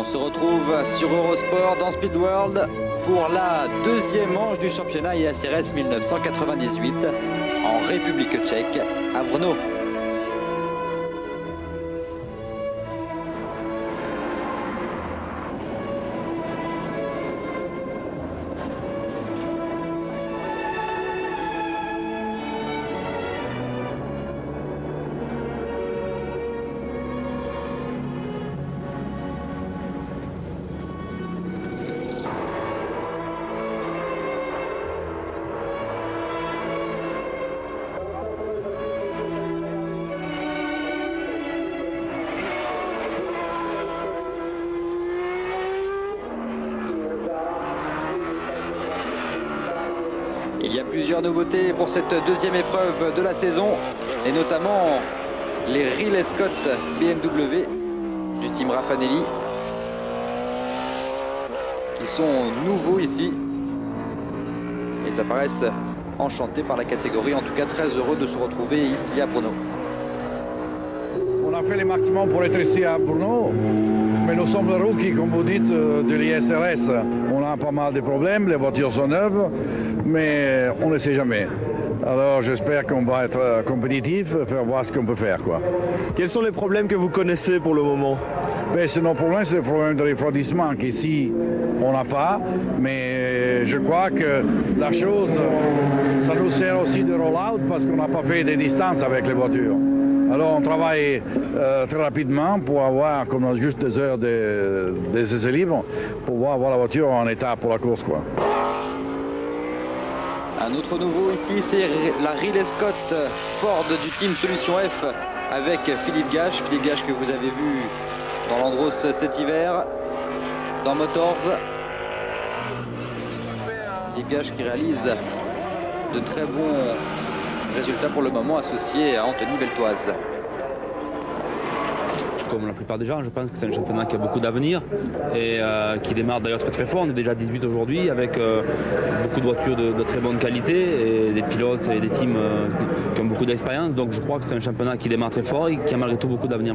On se retrouve sur Eurosport dans Speed World pour la deuxième manche du championnat IACRS 1998 en République tchèque à Brno. Il y a plusieurs nouveautés pour cette deuxième épreuve de la saison, et notamment les Ridley Scott BMW du team Raffanelli qui sont nouveaux ici. Ils apparaissent enchantés par la catégorie, en tout cas très heureux de se retrouver ici à Brno. On a fait le maximum pour être ici à Brno, mais nous sommes le rookie, comme vous dites, de l'ISRS. On a pas mal de problèmes, les voitures sont neuves, mais on ne sait jamais. Alors j'espère qu'on va être compétitif, faire voir ce qu'on peut faire, quoi. Quels sont les problèmes que vous connaissez pour le moment? C'est nos problèmes, c'est le problème de refroidissement qu'ici on n'a pas, mais je crois que la chose, ça nous sert aussi de roll-out parce qu'on n'a pas fait des distances avec les voitures. Alors on travaille très rapidement pour avoir, comme on a juste des heures des essais libres, pour pouvoir avoir la voiture en état pour la course, quoi. Un autre nouveau ici, c'est la Ridley Scott Ford du team Solution F avec Philippe Gache. Philippe Gache que vous avez vu dans l'Andros cet hiver, dans Motors. Philippe Gache qui réalise de très bons résultats pour le moment, associé à Anthony Beltoise. Comme la plupart des gens, je pense que c'est un championnat qui a beaucoup d'avenir et qui démarre d'ailleurs très très fort. On est déjà 18 aujourd'hui avec beaucoup de voitures de très bonne qualité et des pilotes et des teams qui ont beaucoup d'expérience. Donc je crois que c'est un championnat qui démarre très fort et qui a malgré tout beaucoup d'avenir.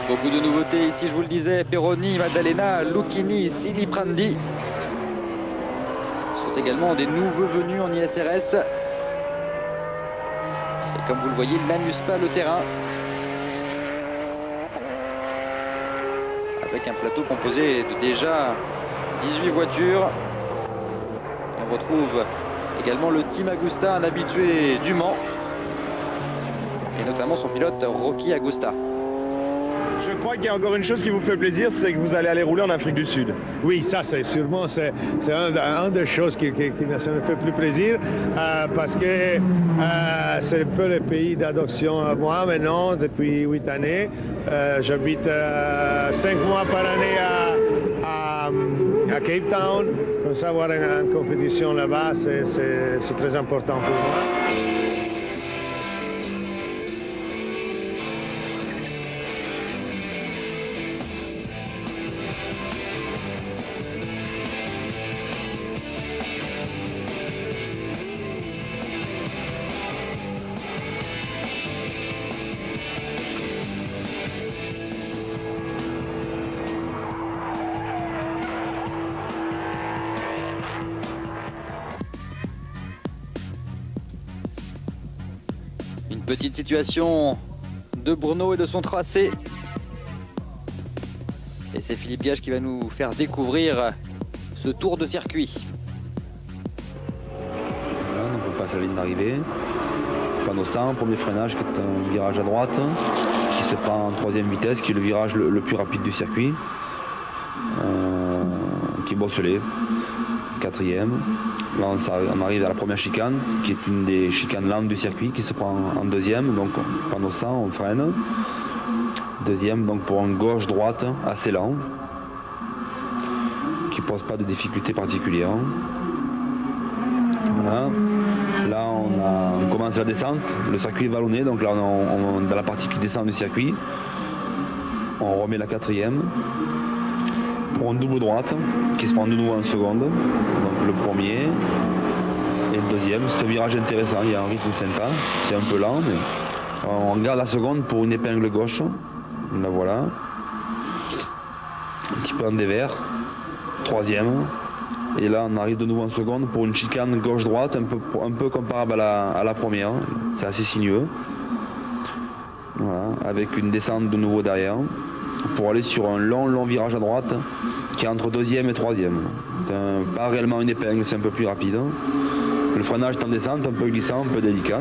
Beaucoup de nouveautés ici, je vous le disais. Peroni, Maddalena, Lucchini, Siliprandi sont également des nouveaux venus en ISRS. Et comme vous le voyez, il n'amuse pas le terrain. Avec un plateau composé de déjà 18 voitures. On retrouve également le Team Agusta, un habitué du Mans. Et notamment son pilote Rocky Agusta. Je crois qu'il y a encore une chose qui vous fait plaisir, c'est que vous allez aller rouler en Afrique du Sud. Oui, ça c'est sûrement un des choses qui ça me fait plus plaisir parce que c'est un peu le pays d'adoption à moi maintenant depuis 8 années. J'habite 5 mois par année à Cape Town. Comme ça, avoir une compétition là-bas, c'est très important pour moi. Une petite situation de Brno et de son tracé. Et c'est Philippe Gage qui va nous faire découvrir ce tour de circuit. Voilà, donc on passe la ligne d'arrivée. Panneau 100, premier freinage qui est un virage à droite qui se prend en troisième vitesse, qui est le virage le plus rapide du circuit. Qui est bosselé. Quatrième. Là on arrive à la première chicane, qui est une des chicanes lentes du circuit, qui se prend en deuxième. Donc panneau 100, on freine. Deuxième, donc pour un gauche-droite assez lent, qui pose pas de difficultés particulières. Voilà. Là on commence la descente, le circuit est vallonné, donc là on dans la partie qui descend du circuit. On remet la quatrième. Pour une double droite qui se prend de nouveau en seconde, donc le premier et le deuxième. C'est un virage intéressant, il y a un rythme sympa, c'est un peu lent, mais on garde la seconde pour une épingle gauche La voilà. Un petit peu en dévers. Troisième. Et là, on arrive de nouveau en seconde pour une chicane gauche-droite, un peu comparable à la première. C'est assez sinueux. Voilà, avec une descente de nouveau derrière. Pour aller sur un long virage à droite qui est entre deuxième et troisième. C'est pas réellement une épingle, c'est un peu plus rapide. Le freinage est en descente, un peu glissant, un peu délicat.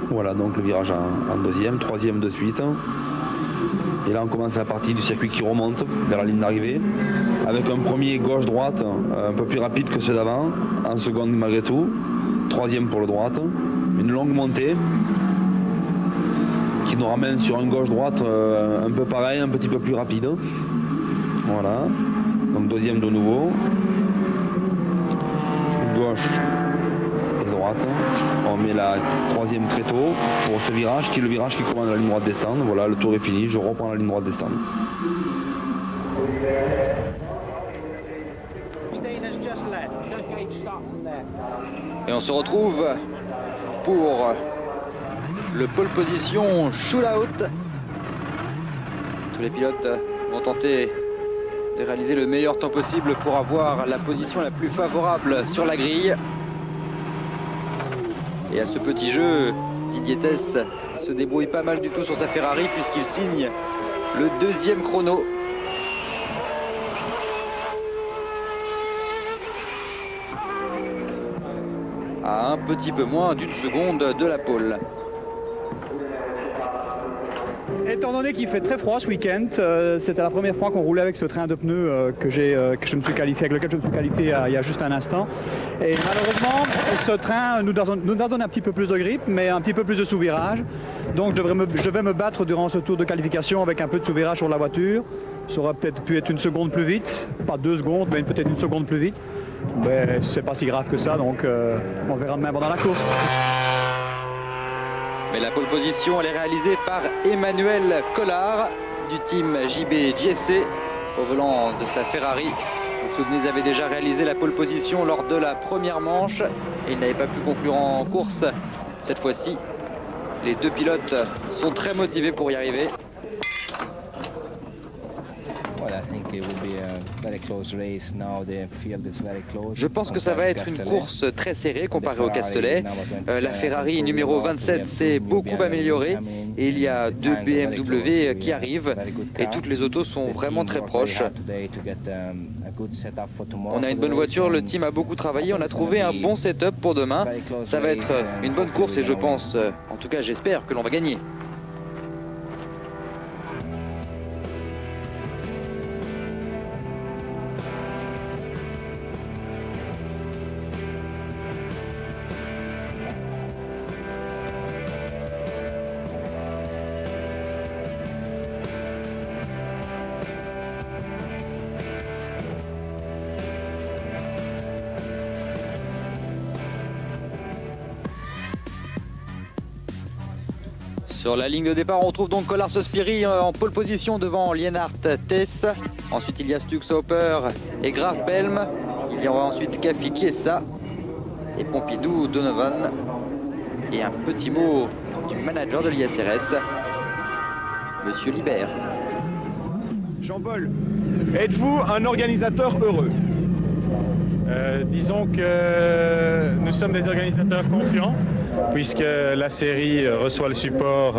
Voilà, donc le virage en deuxième, troisième de suite. Et là on commence la partie du circuit qui remonte vers la ligne d'arrivée avec un premier gauche-droite un peu plus rapide que ceux d'avant, en seconde malgré tout, troisième pour le droite, une longue montée qui nous ramène sur un gauche-droite un peu pareil, un petit peu plus rapide. Voilà, donc deuxième de nouveau, gauche et droite. On met la troisième très tôt pour ce virage qui est le virage qui commande la ligne droite des stands. Voilà, le tour est fini, je reprends la ligne droite des stands. Et on se retrouve pour le pole position shootout. Tous les pilotes vont tenter de réaliser le meilleur temps possible pour avoir la position la plus favorable sur la grille. Et à ce petit jeu, Didier Tess se débrouille pas mal du tout sur sa Ferrari puisqu'il signe le deuxième chrono. À un petit peu moins d'une seconde de la pole. Étant donné qu'il fait très froid ce week-end, c'était la première fois qu'on roulait avec ce train de pneus avec lequel je me suis qualifié il y a juste un instant. Et malheureusement, ce train nous donne un petit peu plus de grippe, mais un petit peu plus de sous-virage. Donc je vais me battre durant ce tour de qualification avec un peu de sous-virage sur la voiture. Ça aurait peut-être pu être une seconde plus vite, pas 2 secondes, mais peut-être une seconde plus vite. Mais c'est pas si grave que ça, donc on verra demain pendant la course. Mais la pole position, elle est réalisée par Emmanuel Collard du team JB GSC au volant de sa Ferrari. Vous vous souvenez, ils avaient déjà réalisé la pole position lors de la première manche et ils n'avaient pas pu conclure en course. Cette fois-ci, les deux pilotes sont très motivés pour y arriver. Je pense que ça va être une course très serrée comparée au Castellet. La Ferrari numéro 27 s'est beaucoup améliorée et il y a 2 BMW qui arrivent et toutes les autos sont vraiment très proches. On a une bonne voiture, le team a beaucoup travaillé, on a trouvé un bon setup pour demain. Ça va être une bonne course et je pense, en tout cas j'espère que l'on va gagner. Sur la ligne de départ, on retrouve donc Collard Sospiri en pole position devant Lienhard Tess. Ensuite, il y a Stuxhopper et Graf Belm. Il y aura ensuite Caffi Chiesa et Pompidou Donovan. Et un petit mot du manager de l'ISRS, Monsieur Libert. Jean-Paul, êtes-vous un organisateur heureux? Disons que nous sommes des organisateurs confiants, puisque la série reçoit le support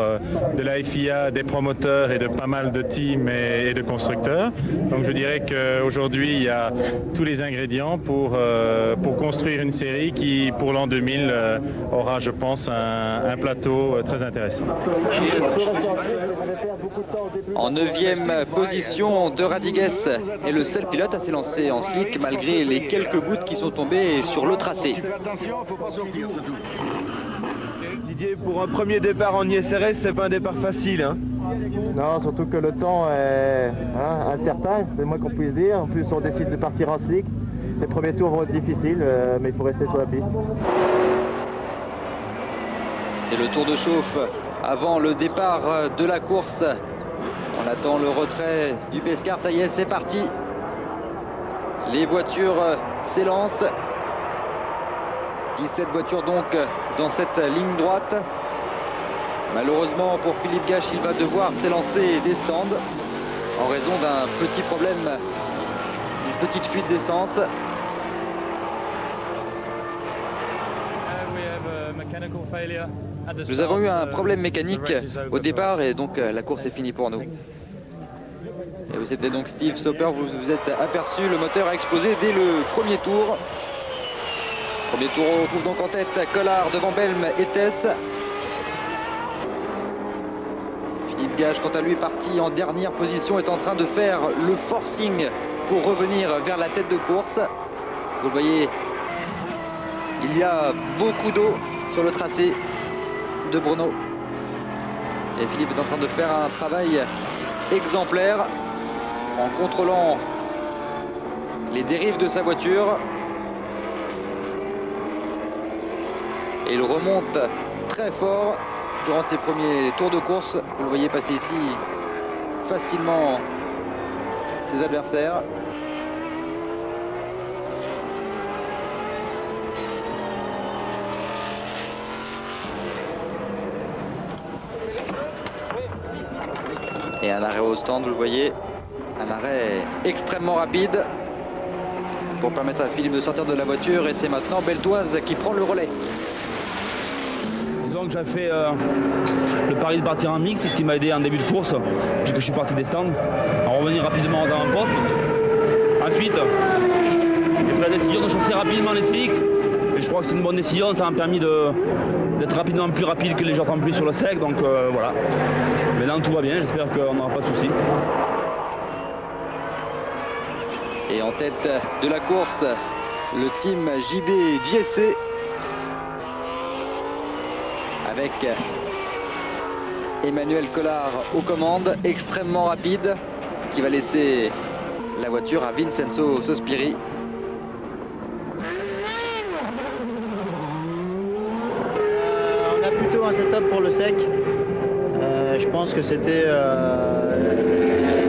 de la FIA, des promoteurs et de pas mal de teams et de constructeurs. Donc je dirais qu'aujourd'hui il y a tous les ingrédients pour construire une série qui pour l'an 2000 aura, je pense, un plateau très intéressant. En 9e position, De Radigues est le seul pilote à s'élancer en slick malgré les quelques gouttes qui sont tombées sur le tracé. Didier, pour un premier départ en ISRS, c'est pas un départ facile, hein? Non, surtout que le temps est incertain, c'est le moins qu'on puisse dire. En plus, on décide de partir en slick. Les premiers tours vont être difficiles, mais il faut rester sur la piste. C'est le tour de chauffe avant le départ de la course. On attend le retrait du Pescar, ça y est, c'est parti. Les voitures s'élancent. 17 voitures donc dans cette ligne droite. Malheureusement pour Philippe Gache, il va devoir s'élancer des stands en raison d'un petit problème, une petite fuite d'essence. Nous avons eu un problème mécanique au départ et donc la course est finie pour nous. Et vous c'était donc Steve Soper, vous vous êtes aperçu, le moteur a explosé dès le premier tour. Premier tour, on retrouve donc en tête Collard devant Belm et Tess. Philippe Gache, quant à lui, parti en dernière position, est en train de faire le forcing pour revenir vers la tête de course. Vous le voyez, il y a beaucoup d'eau sur le tracé de Brno. Et Philippe est en train de faire un travail exemplaire en contrôlant les dérives de sa voiture. Et il remonte très fort durant ses premiers tours de course. Vous le voyez passer ici facilement ses adversaires. Et un arrêt au stand, vous le voyez, un arrêt extrêmement rapide pour permettre à Philippe de sortir de la voiture. Et c'est maintenant Beltoise qui prend le relais. Disons que j'ai fait le pari de partir en mix, c'est ce qui m'a aidé en début de course, puisque je suis parti des stands, à revenir rapidement dans mon poste. Ensuite, j'ai pris la décision de chasser rapidement les slicks, et je crois que c'est une bonne décision, ça m'a permis d'être rapidement plus rapide que les gens en plus sur le sec, donc voilà. Maintenant tout va bien, j'espère qu'on n'aura pas de soucis. Et en tête de la course, le team JB JSC avec Emmanuel Collard aux commandes, extrêmement rapide, qui va laisser la voiture à Vincenzo Sospiri. On a plutôt un setup pour le sec. Je pense que c'était le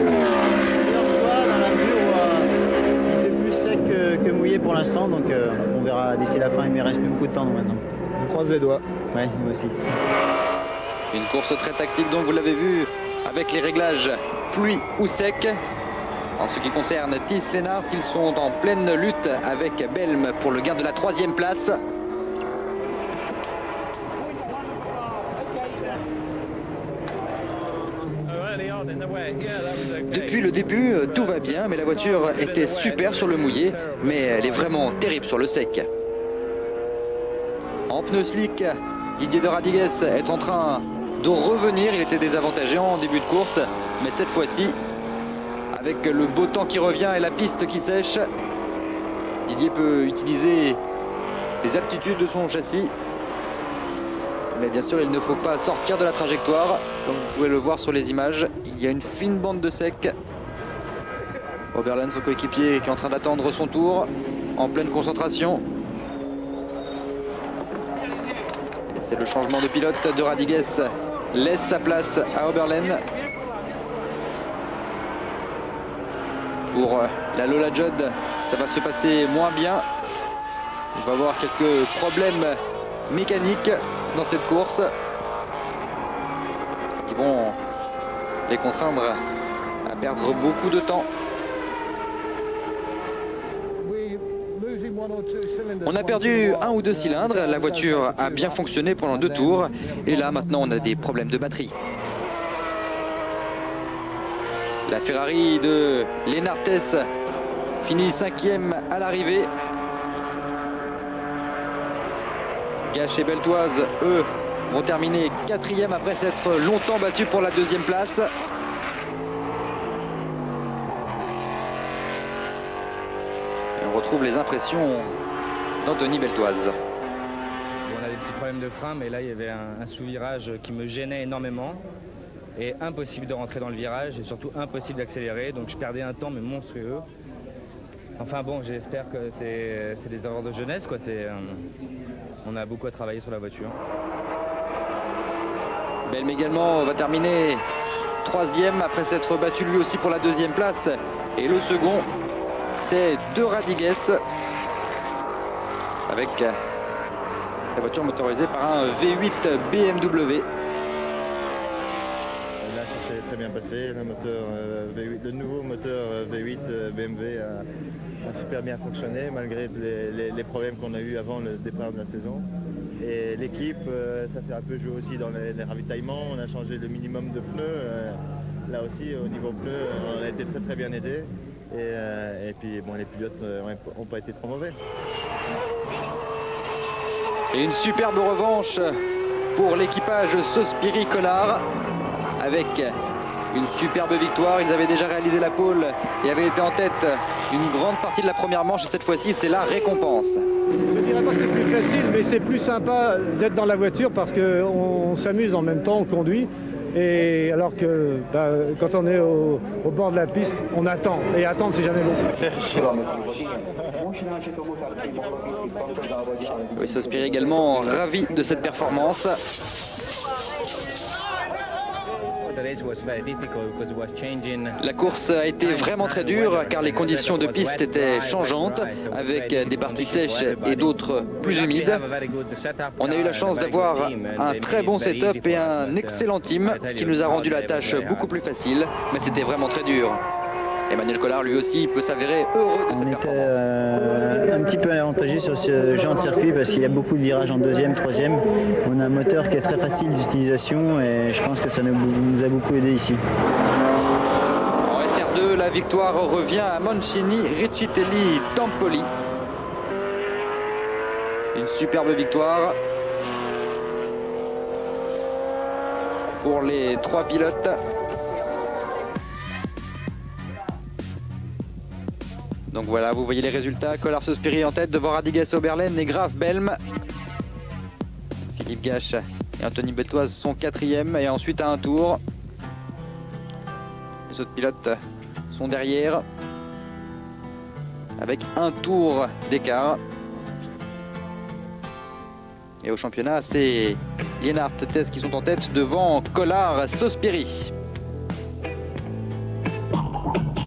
meilleur choix dans la mesure où il fait plus sec que mouillé pour l'instant. Donc on verra d'ici la fin, il ne me reste plus beaucoup de temps maintenant. On croise les doigts. Ouais, moi aussi. Une course très tactique, donc vous l'avez vu, avec les réglages pluie ou sec. En ce qui concerne Tis Lennart, ils sont en pleine lutte avec Belm pour le gain de la 3e place. Depuis le début, tout va bien, mais la voiture était super sur le mouillé, mais elle est vraiment terrible sur le sec. En pneu slick, Didier de Radigues est en train de revenir. Il était désavantagé en début de course, mais cette fois-ci, avec le beau temps qui revient et la piste qui sèche, Didier peut utiliser les aptitudes de son châssis. Mais bien sûr, il ne faut pas sortir de la trajectoire. Comme vous pouvez le voir sur les images, il y a une fine bande de sec. Oberlen, son coéquipier, qui est en train d'attendre son tour, en pleine concentration. Et c'est le changement de pilote de Radigues. Laisse sa place à Oberlen. Pour la Lola Judd, ça va se passer moins bien. Il va y avoir quelques problèmes mécaniques dans cette course qui vont les contraindre à perdre beaucoup de temps. On a perdu 1 ou 2 cylindres, la voiture a bien fonctionné pendant 2 tours et là maintenant on a des problèmes de batterie. La Ferrari de Lennartes finit 5e à l'arrivée. Gache et Beltoise, eux, vont terminer 4e après s'être longtemps battus pour la 2e place. Et on retrouve les impressions d'Anthony Beltoise. On a des petits problèmes de frein, mais là il y avait un sous-virage qui me gênait énormément. Et impossible de rentrer dans le virage et surtout impossible d'accélérer. Donc je perdais un temps mais monstrueux. Enfin bon, j'espère que c'est des erreurs de jeunesse, quoi. On a beaucoup à travailler sur la voiture. Belm également va terminer 3e après s'être battu lui aussi pour la 2e place. Et le second, c'est de Radigues avec sa voiture motorisée par un V8 BMW. très bien passé. Le moteur V8, le nouveau moteur V8 BMW a super bien fonctionné malgré les problèmes qu'on a eu avant le départ de la saison. Et l'équipe, ça s'est un peu joué aussi dans les ravitaillements. On a changé le minimum de pneus. Là aussi, au niveau pneus, on a été très très bien aidés. Et puis bon, les pilotes n'ont pas été trop mauvais. Et une superbe revanche pour l'équipage Sospiri-Collard avec une superbe victoire. Ils avaient déjà réalisé la pole et avaient été en tête une grande partie de la première manche. Et cette fois-ci, c'est la récompense. Je ne dirais pas que c'est plus facile, mais c'est plus sympa d'être dans la voiture parce qu'on s'amuse en même temps, on conduit. Et alors que quand on est au bord de la piste, on attend. Et attendre, c'est jamais bon. Oui, Sospiri également ravi de cette performance. La course a été vraiment très dure car les conditions de piste étaient changeantes avec des parties sèches et d'autres plus humides. On a eu la chance d'avoir un très bon setup et un excellent team qui nous a rendu la tâche beaucoup plus facile, mais c'était vraiment très dur. Emmanuel Collard lui aussi peut s'avérer heureux de cette performance. On était un petit peu avantagé sur ce genre de circuit parce qu'il y a beaucoup de virages en deuxième, troisième. On a un moteur qui est très facile d'utilisation et je pense que ça nous a beaucoup aidé ici. En SR2, la victoire revient à Mancini, Riccitelli, Tampoli. Une superbe victoire pour les 3 pilotes. Donc voilà, vous voyez les résultats. Collard Sospiri en tête devant Radigues Oberlen et Graf Belm. Philippe Gache et Anthony Beltoise sont 4e et ensuite à un tour. Les autres pilotes sont derrière avec un tour d'écart. Et au championnat, c'est Lienhardt, Tess qui sont en tête devant Collard Sospiri.